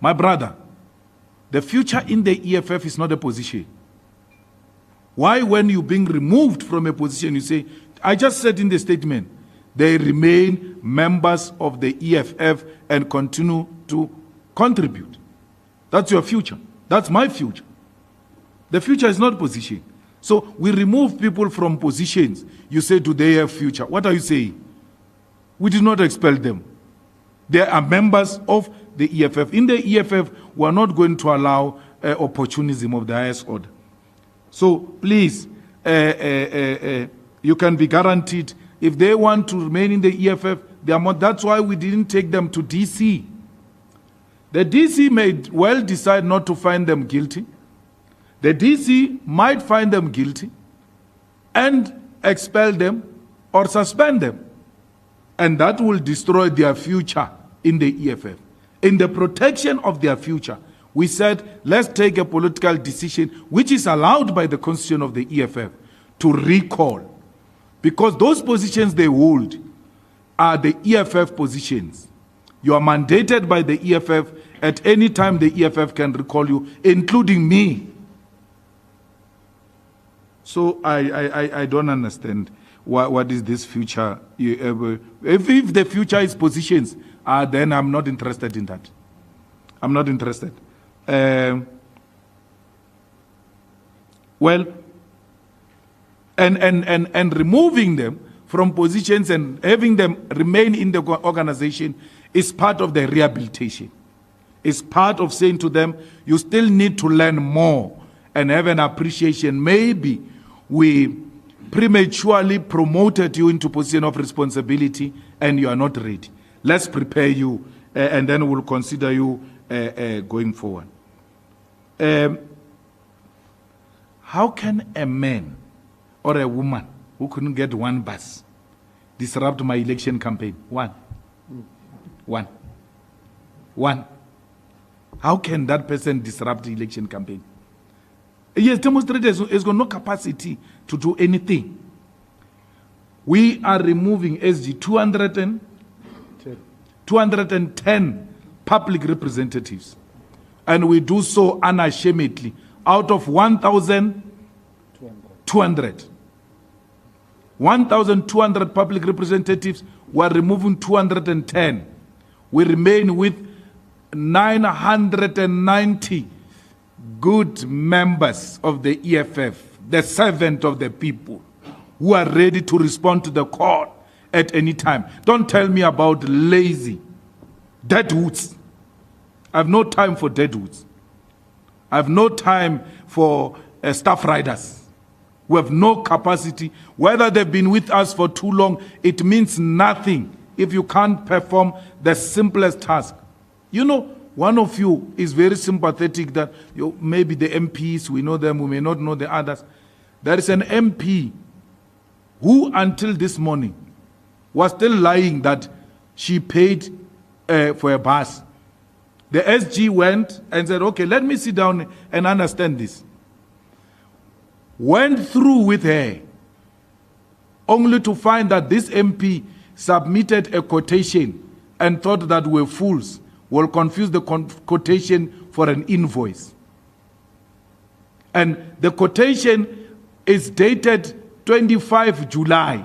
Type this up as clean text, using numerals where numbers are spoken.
My brother, the future in the EFF is not a position. Why, when you're being removed from a position, you say, I just said in the statement, they remain members of the EFF and continue to contribute. That's your future. That's my future. The future is not position. So we remove people from positions. You say, do they have future? What are you saying? We did not expel them. They are members of the EFF. In the EFF, we are not going to allow opportunism of the highest order. So please, you can be guaranteed, if they want to remain in the EFF, they are more. That's why we didn't take them to DC. The DC may well decide not to find them guilty. The DC might find them guilty and expel them or suspend them. And that will destroy their future in the EFF. In the protection of their future, we said, let's take a political decision, which is allowed by the Constitution of the EFF, to recall. Because those positions they hold are the EFF positions. You are mandated by the EFF. At any time, the EFF can recall you, including me. So I don't understand what is this future. If the future is positions, then I'm not interested in that. I'm not interested. Well, and removing them from positions and having them remain in the organization is part of the rehabilitation. It's part of saying to them, you still need to learn more and have an appreciation. Maybe we prematurely promoted you into position of responsibility and you are not ready. Let's prepare you and then we'll consider you going forward. How can a man or a woman who couldn't get one bus disrupt my election campaign? One. How can that person disrupt the election campaign? He has demonstrated he's got no capacity to do anything. We are removing SG 210 public representatives. And we do so unashamedly. Out of 1,200. 1,200 public representatives, we are removing 210. We remain with 990 good members of the EFF, the servant of the people, who are ready to respond to the call at any time. Don't tell me about lazy deadwoods. I have no time for deadwoods. I have no time for staff riders who have no capacity. Whether they've been with us for too long, it means nothing if you can't perform the simplest task. You know, one of you is very sympathetic that maybe the MPs, we know them, we may not know the others. There is an MP who, until this morning, was still lying that she paid for a bus. The SG went and said, okay, let me sit down and understand this. Went through with her, only to find that this MP submitted a quotation and thought that we're fools. Will confuse the quotation for an invoice. And the quotation is dated 25 July.